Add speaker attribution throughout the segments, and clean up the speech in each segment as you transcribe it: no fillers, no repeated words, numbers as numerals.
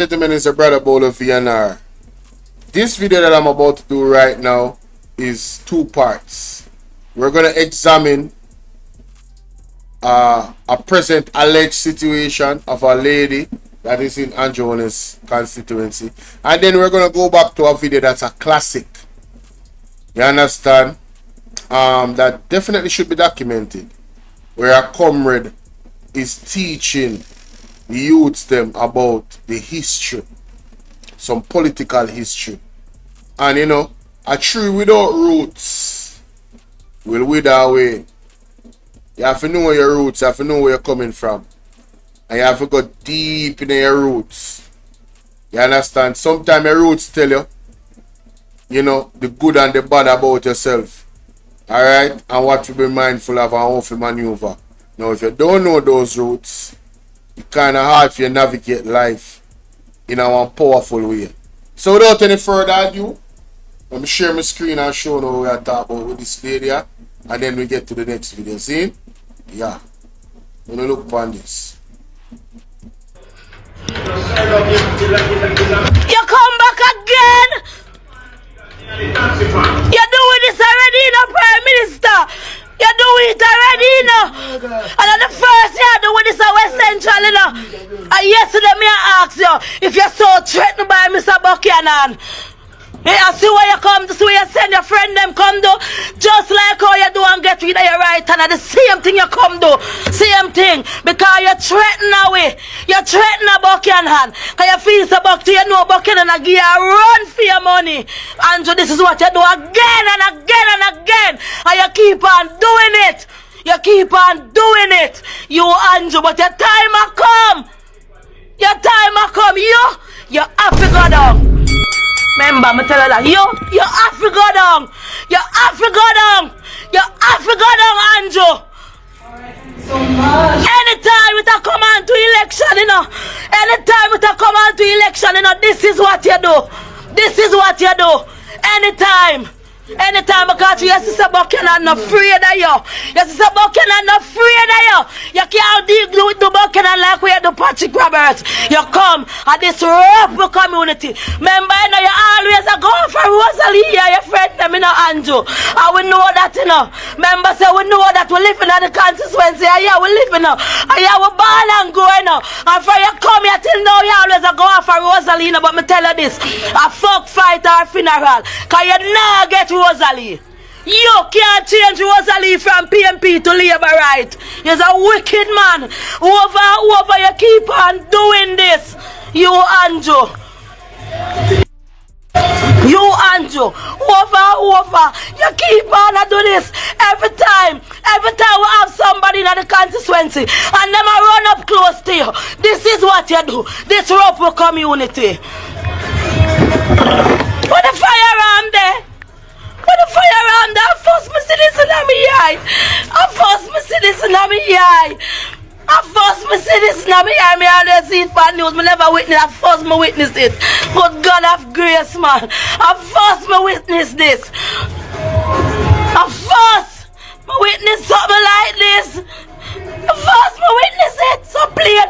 Speaker 1: Gentlemen, it's a brother Bolo VNR. This video that I'm about to do right now is two parts. We're going to examine a present alleged situation of a lady that is in Anjona's constituency, and then we're going to go back to a video that's a classic. You understand? That definitely should be documented, where a comrade is teaching the youths them about the history, some political history. And you know, a tree without roots will wither away. You have to know where your roots, you have to know where you're coming from, and you have to go deep in your roots. You understand? Sometimes your roots tell you, you know, the good and the bad about yourself. Alright? And what to be mindful of and how to maneuver. Now, if you don't know those roots, it's kind of hard for you to navigate life in a one powerful way. So without any further ado, let me share my screen and show you what we are talking about with this lady here, and then we get to the next video. See? Yeah. I'm going to look upon this.
Speaker 2: You come back again! You're doing this already, you know, Prime Minister! You're doing it already, you know! And then the first year you're doing this at West Central, you know! And yesterday me I asked you if you're so threatened by Mr. Buchanan. I see where you come to, see where you send your friend them come do. Just like how you do and get rid of your right hand. And the same thing you come do. Same thing. Because you threaten away. You threaten a Buchanan. Because you feel so buck to you know Buchanan and give you a run for your money. And so this is what you do again and again and again. And you keep on doing it. You keep on doing it. You Andrew, but your time will come. Your time will come. You have to go down. Remember, me tell you that. You have to go down. You have to go down. You have to go down, Andrew. So much. Anytime it come on to election, you know. Anytime it come on to election, you know, this is what you do. This is what you do. Anytime. Anytime, because your sister Buchanan not afraid of you. Your sister Buchanan not afraid of you. You can't deal with the Buchanan like we do Patrick Roberts. You come at this rough community. Remember, you know, you always are going for Rosalie, your friend, them, you know, Andrew. And we know that, you know. Remember, say we know that we live in the constituency. And yeah, we live in, and yeah, we born and going. And for you come here till now, you always are going for Rosalie. But me tell you this, a fuck fight or funeral. Because you now get Rosalie. You can't change Rosalie from PMP to Labour right. You're a wicked man. Over, you keep on doing this. You Andrew. You Andrew. Over. You keep on do this. Every time we have somebody in the constituency and them run up close to you. This is what you do. This rope community. Put the firearm there. Put the firearm there. First me see this in my eye. First me see this in my eye. First me see this in my eye. Me always see it for news. Me never witness. First me witness it. But God have grace, man. First me witness this. First me witness something like this. First me witness it. So plain.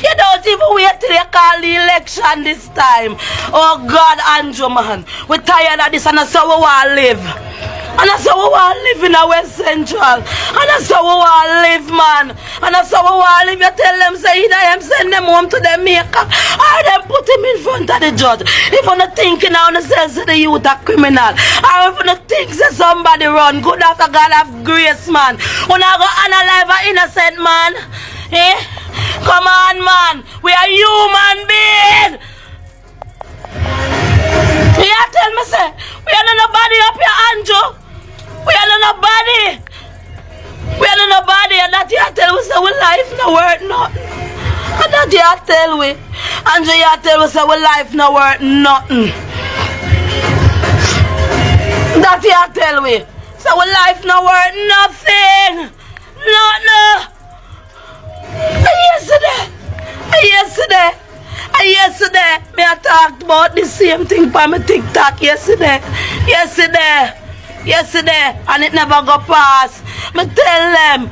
Speaker 2: You don't even wait till you call the election this time. Oh God, Andrew, man. We're tired of this and that's how we want to live. And that's how we want to live in our West Central. And that's how we want to live, man. And that's how we want to live. You tell them, say, either them send them home to the maker or them put him in front of the judge. If you're not thinking now, says the youth a criminal. Or if you not think that somebody run, good after God have grace, man. When I go analyze an innocent man, eh? Come on, man. We are human beings. You tell me, say, we are not nobody up here, Andrew. We are not nobody. We are not nobody. And that you tell me, say, we life no worth nothing. And that you tell me, Andrew, you tell me, say, we life no worth nothing. That you tell me, say, we life no worth nothing. No. Yesterday, me I talked about the same thing on my TikTok yesterday. yesterday and it never go past. Me tell them,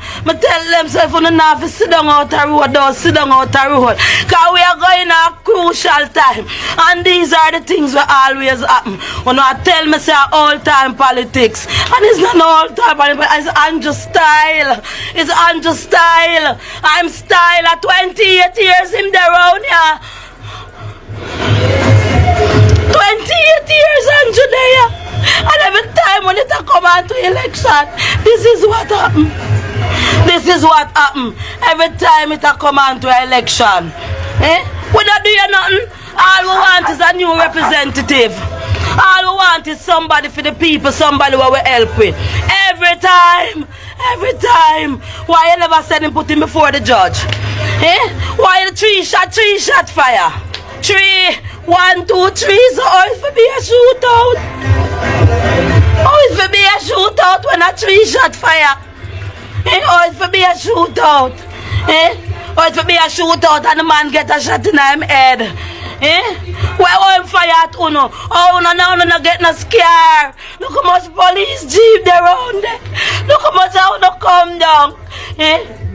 Speaker 2: so if you don't have to sit down out the road, don't sit down out the road. Because we are going a crucial time. And these are the things that always happen. When I tell me say all time politics. And it's not all time politics, it's Andrew style. It's Andrew style. I'm style at 28 years in the round here. 28 years Andrew there. And every time when it come on to election, this is what happen. This is what happen. Every time it come on to election. We don't do nothing. All we want is a new representative. All we want is somebody for the people, somebody who we help with. Every time. Why you never said him put him before the judge? Why the three shot fire? 3, 1, 2, 3, so how it for be a shootout? How it for be a shootout when a 3 shot fire? How it for be a shootout? How it for be a shootout and the man get a shot in him head? Where him fire at Uno? Oh, no, no get no scare. Look how much police jeep there around there. Look how much how no come down.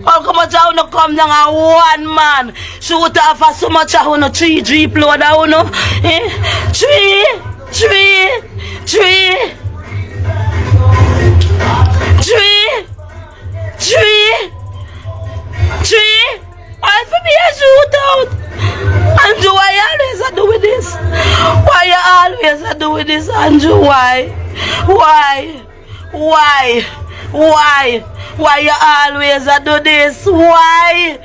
Speaker 2: Look how much how no come down and one man shoot off for so much how no 3 jeep load how no. 3. I for me a shootout. Andrew, why you always do with this? Why you always do with this, Andrew? Why you always do this? Why?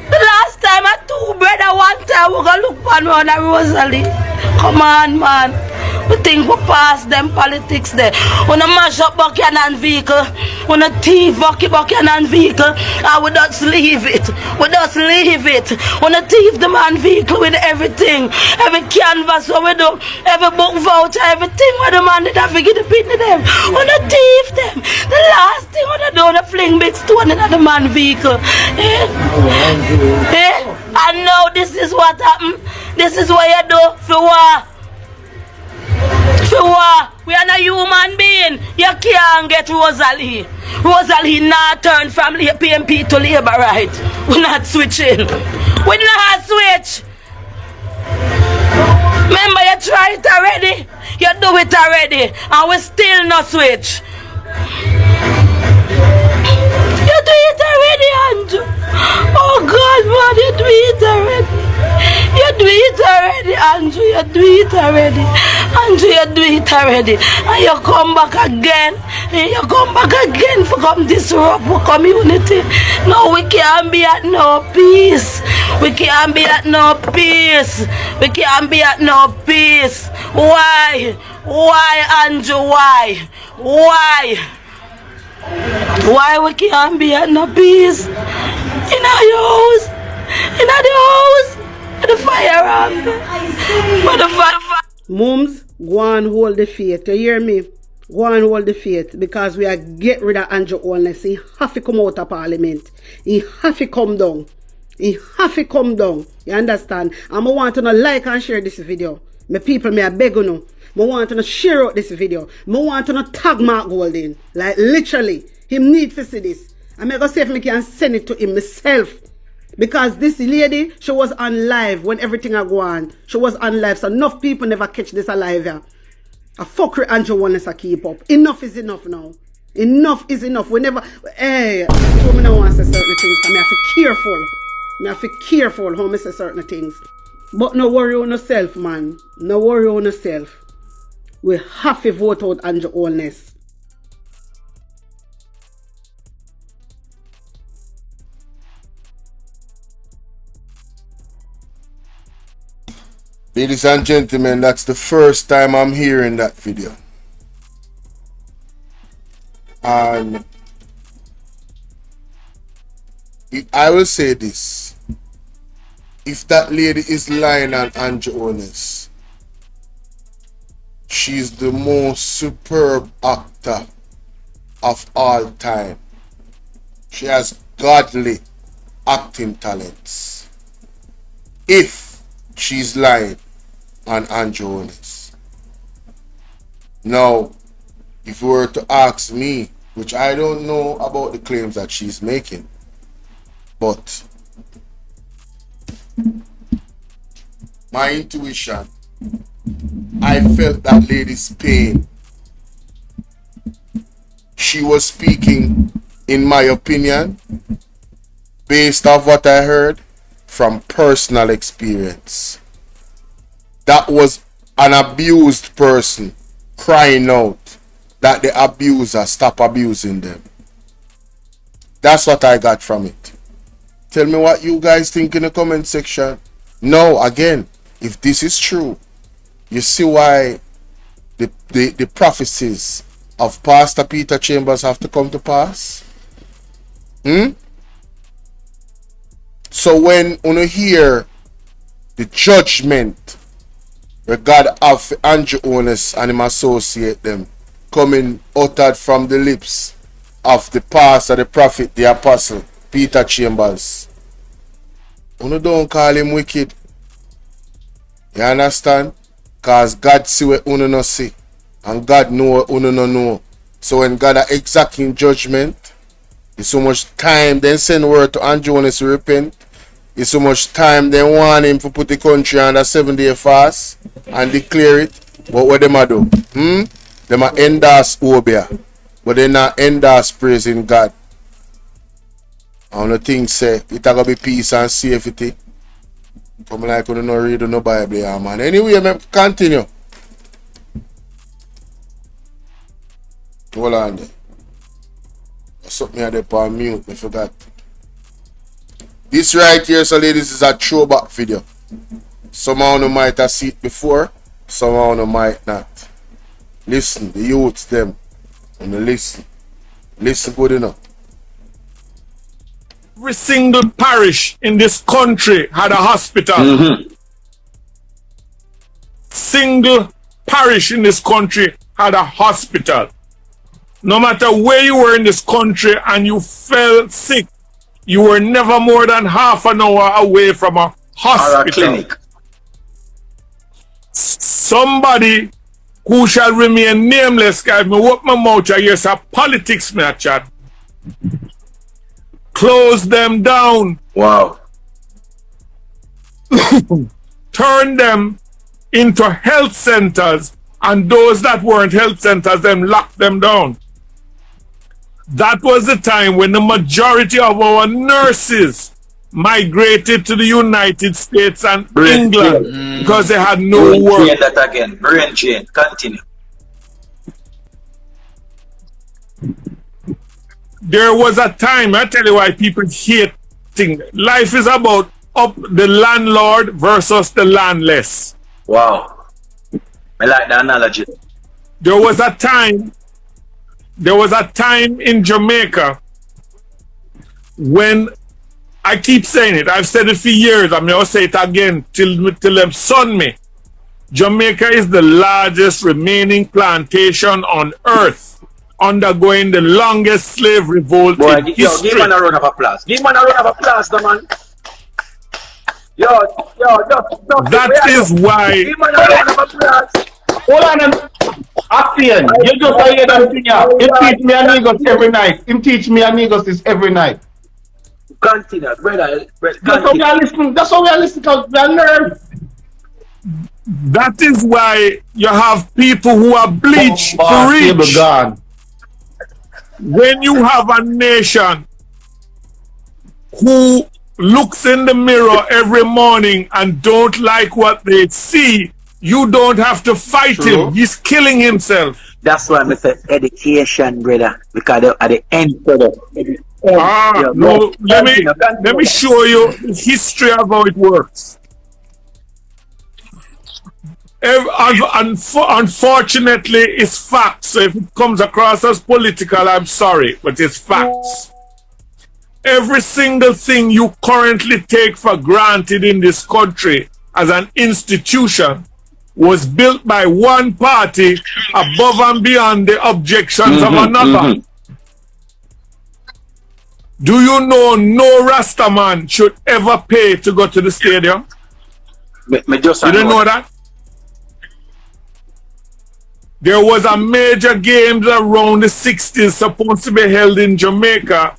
Speaker 2: The last time I two brother one time we gonna look on me on a Rosalie. Come on, man. We think we pass them politics there. When a mash up Buchanan vehicle, when a thief Buchanan vehicle, and we just leave it. When a thief the man vehicle with everything, every canvas what we do, every book voucher, everything what the man did have to get the pin to them. When a thief them, the last thing when they do, they fling big stone in the man vehicle. And now this is what happened. This is what you do for war. We are not human being. You can't get Rosalie. Rosalie not turn from PMP to Labour, right? We're not switching. We not switch. Remember you try it already? You do it already. And we still not switch. You do it already, Andrew. Oh God, man, you do it already. You do it already, Andrew. You do it already. Andrew, you do it already. And you come back again. You come back again for come disrupt our community. No, we can't be at no peace. We can't be at no peace. We can't be at no peace. Why? Why, Andrew? Why? Why we can't be at no peace? In our house. In the house. The firearm.
Speaker 3: Mums, go and hold the faith. You hear me? Go and hold the faith. Because we are get rid of Andrew Holness. He have to come out of parliament. He have to come down. He have to come down. You understand? And I want to like and share this video. My people, me I beg you know. I want to share out this video. I want to tag Mark Golden. Like literally. Him need to see this. I'm going to see if I can send it to him myself. Because this lady, she was on live when everything I go on. She was on live. So enough people never catch this alive here. A fuckery Andrew Holness to keep up. Enough is enough now. Enough is enough. We never, hey, I told me not want to say certain things. I have to be careful. I have to be careful how I say certain things. But no worry on yourself, man. No worry on yourself. We have to vote out Andrew Holness.
Speaker 1: Ladies and gentlemen, that's the first time I'm hearing that video. And I will say this. If that lady is lying on Andrew Holness, she's the most superb actor of all time. She has godly acting talents. If she's lying, on Andrew Holness. Now, if you were to ask me, which I don't know about the claims that she's making, but my intuition, I felt that lady's pain. She was speaking, in my opinion, based off what I heard, from personal experience. That was an abused person crying out that the abuser stop abusing them. That's what I got from it. Tell me what you guys think in the comment section. Now, again, if this is true, you see why the prophecies of Pastor Peter Chambers have to come to pass? So when you hear the judgment where God have for Andrew Holness and him associate them coming uttered from the lips of the pastor, the prophet, the apostle, Peter Chambers, you don't call him wicked. You understand? Because God see what you no see. And God know what you no know. So when God are exacting judgment, it's so much time then send word to Andrew Holness to repent. It's so much time they want him to put the country on a 7-day fast and declare it. But what them a do? Them a endorse Obia. But they not endorse praising God. And the thing say it a gonna be peace and safety. Come like you don't read no Bible, yeah, man. Anyway, me continue. Hold on there. Something me there on mute, I forgot. This right here, so ladies, is a throwback video. Some of you might have seen it before, some of you might not. Listen, the youths them. And listen. Listen good enough.
Speaker 4: Every single parish in this country had a hospital. Single parish in this country had a hospital. No matter where you were in this country and you fell sick, you were never more than half an hour away from a hospital. Or a clinic. Somebody who shall remain nameless, guys, me work my mouth, I hear some politics, me a chat. Close them down.
Speaker 5: Wow.
Speaker 4: Turn them into health centers, and those that weren't health centers, them lock them down. That was the time when the majority of our nurses migrated to the United States and England because they had no work.
Speaker 5: Brain that again. Brain chain. Continue.
Speaker 4: There was a time, I tell you why people hate things. Life is about the landlord versus the landless.
Speaker 5: Wow. I like the analogy.
Speaker 4: There was a time in Jamaica when, I keep saying it, I've said it for years, I'm going to say it again till them son me. Jamaica is the largest remaining plantation on earth, undergoing the longest slave revolt in history.
Speaker 5: Give man a round of applause. Give man a round of applause, the man.
Speaker 4: That is why.
Speaker 5: Give man a round of applause.
Speaker 6: Hold on, Action. You just hear that thing. You teach me amigos every night. Him teach me amigos this every night.
Speaker 5: Continue, brother.
Speaker 6: That's how we are listening to we learn.
Speaker 4: That is why you have people who are bleached to reach. When you have a nation who looks in the mirror every morning and don't like what they see, you don't have to fight him. He's killing himself.
Speaker 5: That's why I say education, brother. Because at the end, brother.
Speaker 4: No, let me show you the history of how it works. Unfortunately, it's facts. So if it comes across as political, I'm sorry, but it's facts. Every single thing you currently take for granted in this country as an institution was built by one party above and beyond the objections of another. Do you know no Rastaman should ever pay to go to the stadium?
Speaker 5: You
Speaker 4: didn't know that? there was a major games around the 60s supposed to be held in Jamaica,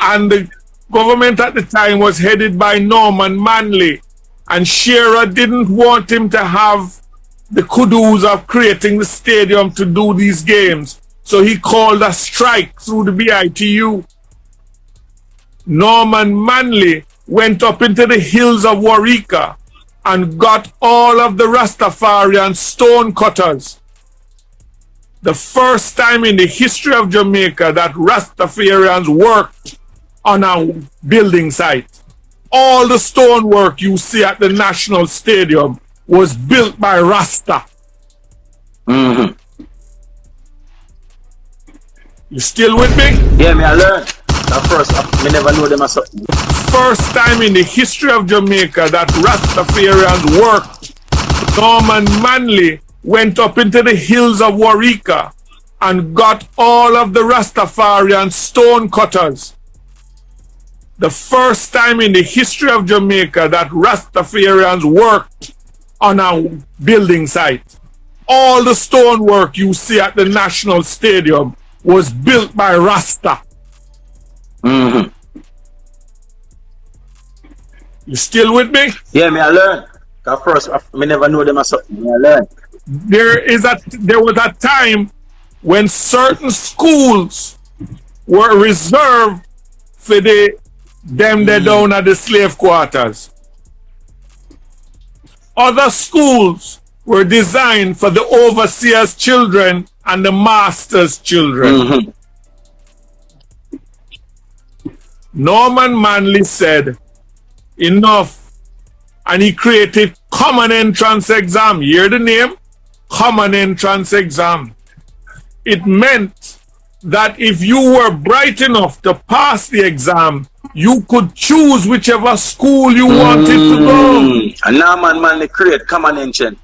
Speaker 4: and the government at the time was headed by Norman Manley, and Shearer didn't want him to have the kudos of creating the stadium to do these games, so he called a strike through the BITU. Norman Manley went up into the hills of Warika and got all of the Rastafarian stone cutters. The first time in the history of Jamaica that Rastafarians worked on a building site. All the stonework you see at the National Stadium was built by Rasta.
Speaker 5: Mm-hmm.
Speaker 4: You still with me?
Speaker 5: Yeah, me I learned. At first, me never know them as something.
Speaker 4: First time in the history of Jamaica that Rastafarians worked. Norman Manley went up into the hills of Warika and got all of the Rastafarian stone cutters. The first time in the history of Jamaica that Rastafarians worked on a building site. All the stonework you see at the National Stadium was built by Rasta.
Speaker 5: Mm-hmm.
Speaker 4: You still with me?
Speaker 5: Yeah, me I learn. At first, me never know them as something. Me I learn.
Speaker 4: There was a time when certain schools were reserved for them down at the slave quarters. Other schools were designed for the overseers' children and the masters' children.
Speaker 5: Mm-hmm.
Speaker 4: Norman Manley said, enough, and he created common entrance exam. You hear the name? Common entrance exam. It meant that if you were bright enough to pass the exam, you could choose whichever school you wanted to go.
Speaker 5: And Norman Manley create common entrance.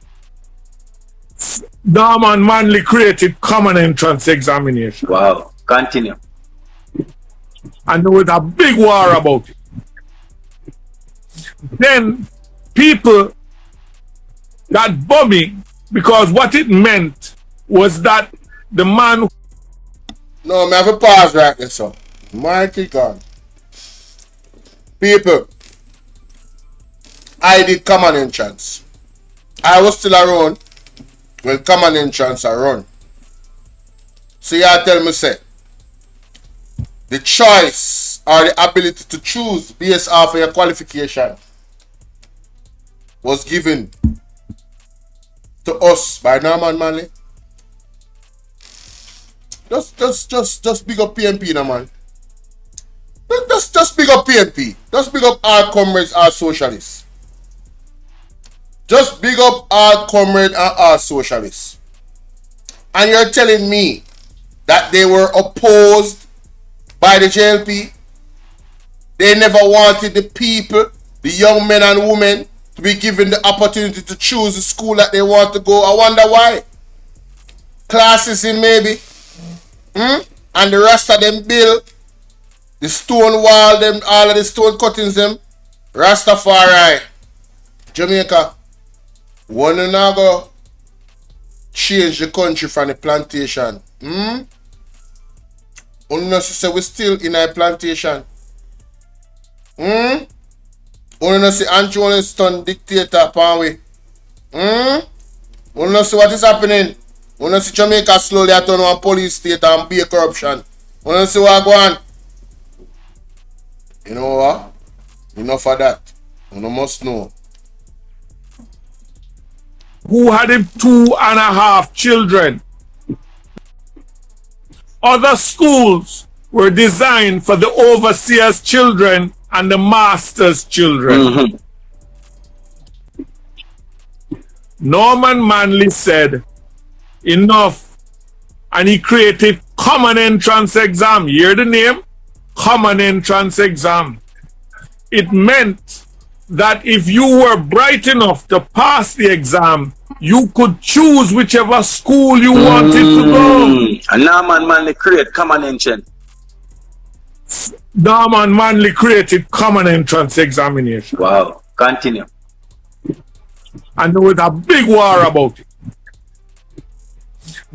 Speaker 4: Norman Manley created common entrance examination.
Speaker 5: Wow. Continue.
Speaker 4: And there was a big war about it. Then people got bummy because what it meant was that the man...
Speaker 1: No, me have a pause right there, so. Mighty God. People, I did common entrance. I was still around when common entrance are run. So y'all tell me, say, the choice or the ability to choose based off of your qualification was given to us by Norman Manley. Just big up PNP now, man. Just big up PNP. Just big up our comrades, our socialists. Just big up our comrades and our socialists. And you're telling me that they were opposed by the JLP? They never wanted the people, the young men and women, to be given the opportunity to choose the school that they want to go. I wonder why. Classism maybe. And the rest of them build the stone wall, them, all of the stone cuttings, them. Rastafari. Jamaica. Wanna now go change the country from the plantation. Only say we still in a plantation. Only see Andrew Winston dictator upon we. Only see what is happening. Only see Jamaica slowly turn on police state and be a corruption. Only see what go on. You know what? Enough of that. You must know.
Speaker 4: Who had him 2.5 children. Other schools were designed for the overseers' children and the masters' children. Norman Manley said, enough, and he created common entrance exam. You hear the name? Common entrance exam. It meant that if you were bright enough to pass the exam, you could choose whichever school you wanted to go.
Speaker 5: And Norman Manley create common entrance.
Speaker 4: Norman Manley created common entrance examination.
Speaker 5: Wow. Continue.
Speaker 4: And there was a big war about it.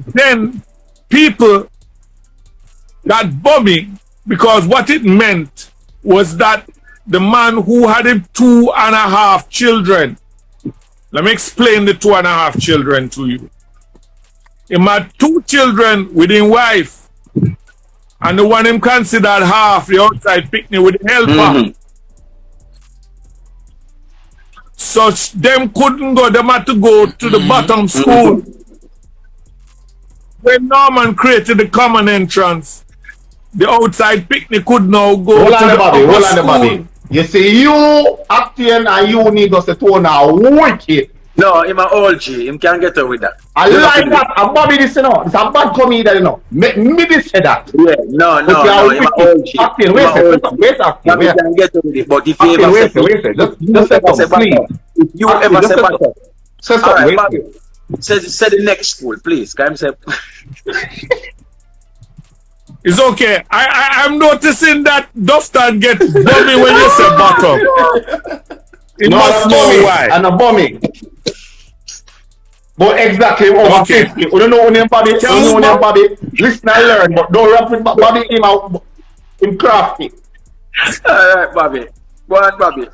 Speaker 4: Then people got bummy because what it meant was that the man who had him 2.5 children. Let me explain the 2.5 children to you. He had 2 children with his wife, and the one him considered half the outside picnic with the helper. So them couldn't go, them had to go to the bottom school. When Norman created the common entrance, the outside picnic could now go
Speaker 6: Hold
Speaker 4: to
Speaker 6: on
Speaker 4: the
Speaker 6: the Bobby,
Speaker 4: upper
Speaker 6: hold on the
Speaker 4: school.
Speaker 6: Bobby. You see, you acting and you need us to tone now wicked.
Speaker 5: No, him a old G. Him can't get away with that.
Speaker 6: I like that. I'm Bobby this, you know. It's a bad comedian, you know. Me this say that.
Speaker 5: Yeah, no,
Speaker 6: But you are
Speaker 5: him a
Speaker 6: wicked.
Speaker 5: old G.
Speaker 6: Acting, wait, acting,
Speaker 5: Bobby
Speaker 6: wait.
Speaker 5: can get away with it, but if you
Speaker 6: Acting,
Speaker 5: ever
Speaker 6: wait,
Speaker 5: say,
Speaker 6: wait, just say something, please.
Speaker 5: if you
Speaker 6: Acting,
Speaker 5: ever
Speaker 6: just
Speaker 5: say
Speaker 6: say
Speaker 5: back
Speaker 6: something.
Speaker 5: up,
Speaker 6: Say
Speaker 5: all
Speaker 6: something,
Speaker 5: right,
Speaker 6: wait.
Speaker 5: Bobby. Say the next school, please. Can I say?
Speaker 4: It's okay. I'm noticing that Dufton get bummy when you say bottom. It must know why.
Speaker 6: And a bombing. But exactly over
Speaker 4: Okay.
Speaker 6: 50. You don't know when Bobby. You don't know when Bobby. Listen and learn, but don't rap with Bobby him out. Him crafty.
Speaker 5: All right, Bobby. Go on, Bobby.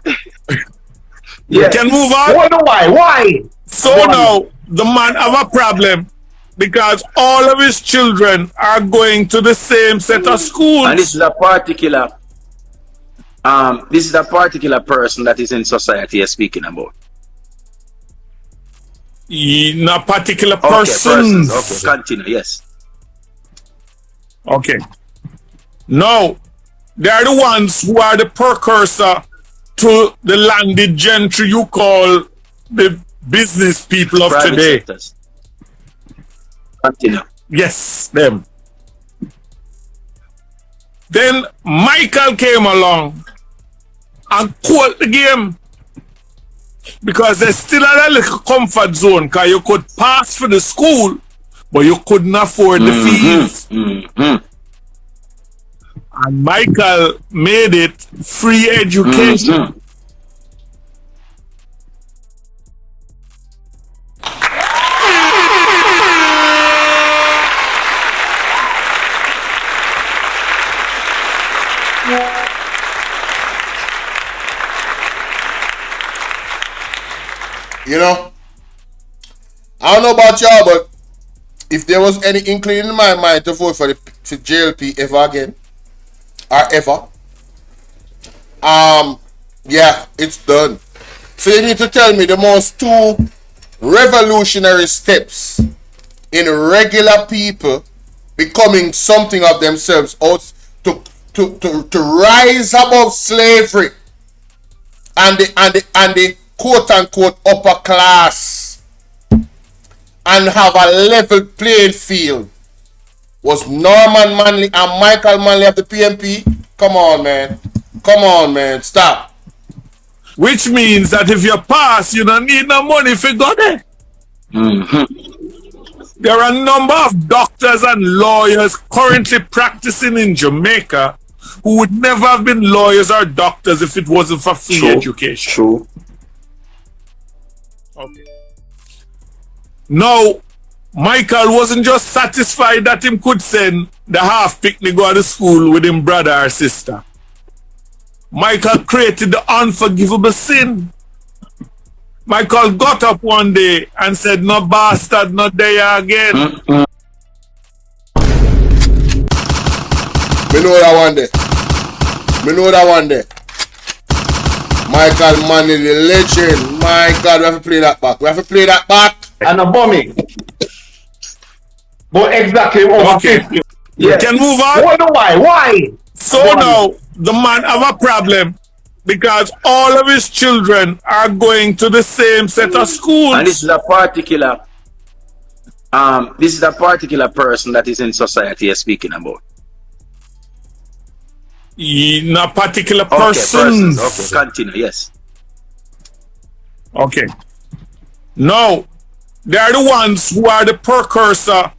Speaker 4: You can move on.
Speaker 6: Why? Why?
Speaker 4: So now the man have a problem because all of his children are going to the same set of schools.
Speaker 5: And this is a particular person that is in society you're speaking about.
Speaker 4: Not particular
Speaker 5: Okay,
Speaker 4: persons.
Speaker 5: Okay, continue, yes.
Speaker 4: Okay. Now, they are the ones who are the precursor to the landed gentry you call the business people of
Speaker 5: Private
Speaker 4: today.
Speaker 5: sectors. Continue.
Speaker 4: Yes, them. Then Michael came along and caught the game because they still had a little comfort zone because you could pass for the school, but you couldn't afford the fees. And Michael made it free education.
Speaker 1: You know, I don't know about y'all, but if there was any inkling in my mind to vote for JLP ever again, or ever, yeah, it's done. So you need to tell me the most 2 revolutionary steps in regular people becoming something of themselves, or to rise above slavery and the quote unquote upper class and have a level playing field was Norman Manley and Michael Manley of the PMP. Come on, man. Come on, man. Stop.
Speaker 4: Which means that if you pass, you don't need no money if you go there. There are a number of doctors and lawyers currently practicing in Jamaica who would never have been lawyers or doctors if it wasn't for free education.
Speaker 5: True.
Speaker 4: Okay. Now, Michael wasn't just satisfied that him could send the half picnic go to school with him brother or sister. Michael created the unforgivable sin. Michael got up one day and said, "No bastard, not there again."
Speaker 1: Me know that one day. Michael Manley, the legend. My God, we have to play that back.
Speaker 6: And a bombing. But exactly over
Speaker 4: Okay.
Speaker 6: 50.
Speaker 4: You can move on.
Speaker 6: Why?
Speaker 4: So now the man have a problem because all of his children are going to the same set of schools.
Speaker 5: And this is a particular person that is in society you're speaking about.
Speaker 4: Not particular
Speaker 5: Okay,
Speaker 4: persons.
Speaker 5: Okay, continue, yes.
Speaker 4: Okay. Now, they are the ones who are the precursor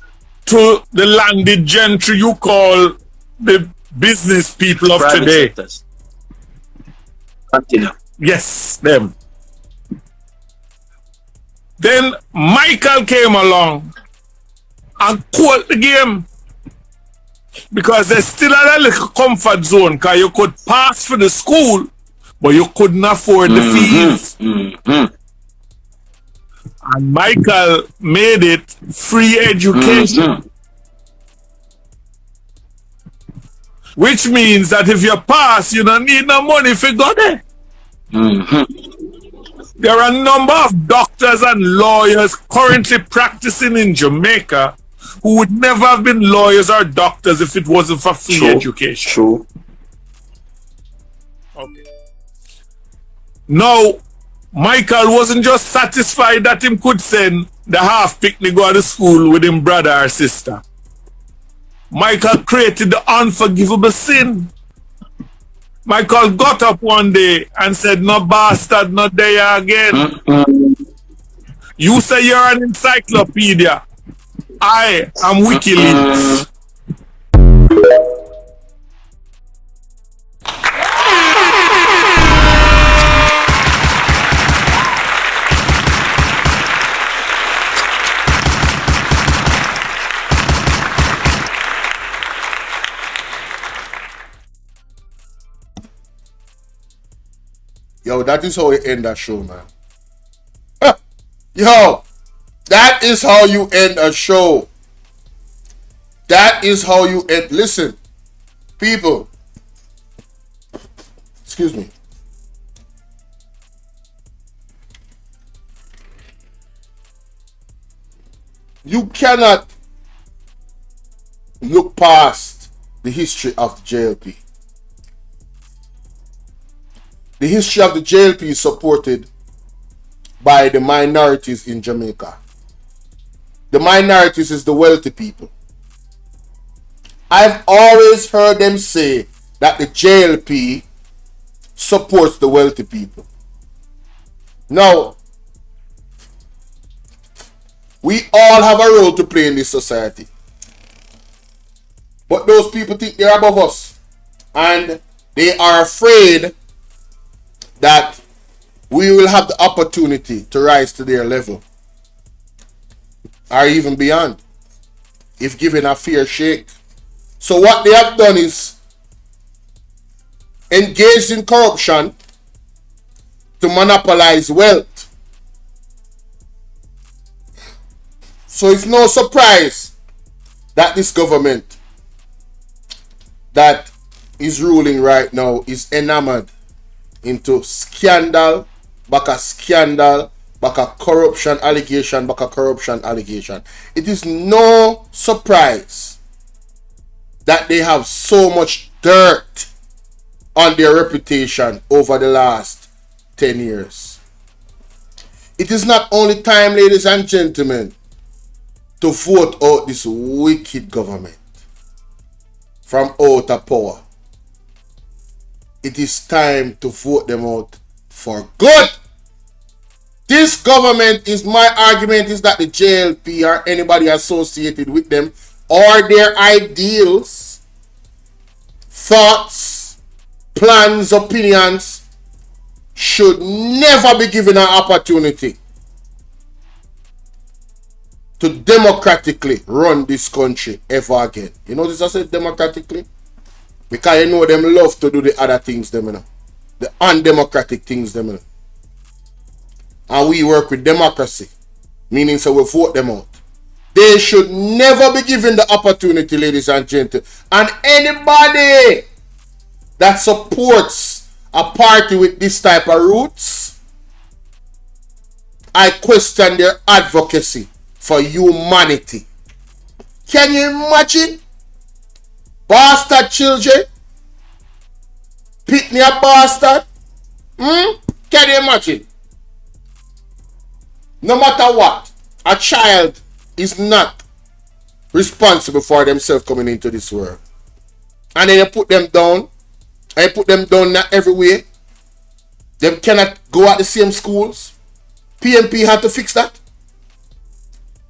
Speaker 4: to the landed gentry you call the business people of
Speaker 5: Private
Speaker 4: today.
Speaker 5: sectors. Continue.
Speaker 4: Yes, them. Then Michael came along and quote the game. Because they're still at a little comfort zone, because you could pass for the school, but you couldn't afford the fees. And Michael made it free education. Which means that if you pass, you don't need no money if you go there. There are a number of doctors and lawyers currently practicing in Jamaica who would never have been lawyers or doctors if it wasn't for free education.
Speaker 5: True.
Speaker 4: Okay. Now, Michael wasn't just satisfied that him could send the half picnic go to school with him brother or sister. Michael created the unforgivable sin. Michael got up one day and said, "No bastard, not there again. You say you're an encyclopedia. I am WikiLeaks."
Speaker 1: Yo, that is how you end that show, man. Yo, that is how you end a show. That is how you end. Listen, people. Excuse me. You cannot look past the history of the JLP. The history of the JLP is supported by the minorities in Jamaica. The minorities is the wealthy people. I've always heard them say that the JLP supports the wealthy people. Now, we all have a role to play in this society. But those people think they're above us. And they are afraid that we will have the opportunity to rise to their level. Or even beyond. If given a fair shake. So what they have done is engaged in corruption to monopolize wealth. So it's no surprise that this government that is ruling right now is enamored into scandal, back a corruption allegation, It is no surprise that they have so much dirt on their reputation over the last 10 years. It is not only time, ladies and gentlemen, to vote out this wicked government from out of power. It is time to vote them out for good. This government, is my argument, is that the JLP or anybody associated with them or their ideals, thoughts, plans, opinions should never be given an opportunity to democratically run this country ever again. You notice I said democratically? Because you know them love to do the other things them, you know. The undemocratic things them, you know. And we work with democracy. Meaning so we vote them out. They should never be given the opportunity, ladies and gentlemen. And anybody that supports a party with this type of roots, I question their advocacy for humanity. Can you imagine? Bastard children? Pick me a bastard? Can you imagine? No matter what, a child is not responsible for themselves coming into this world. And then you put them down. And you put them down not everywhere. They cannot go at the same schools. PMP had to fix that.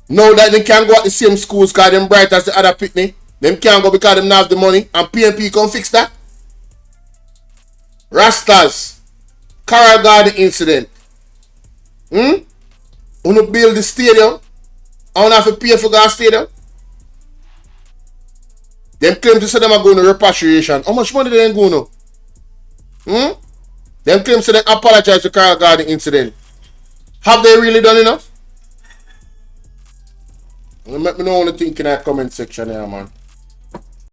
Speaker 1: Now that they can't go at the same schools because they're bright as the other pitney. Them can't go because they don't have the money. And PMP can fix that. Rastas. Carroll Garden incident. When you build the stadium, I don't have to pay for the stadium. Them claim to say them are going to repatriation. How much money they go now? Them claim to say they apologize to Carl Garden incident. Have they really done enough? Let me know what you think in that comment section here, man.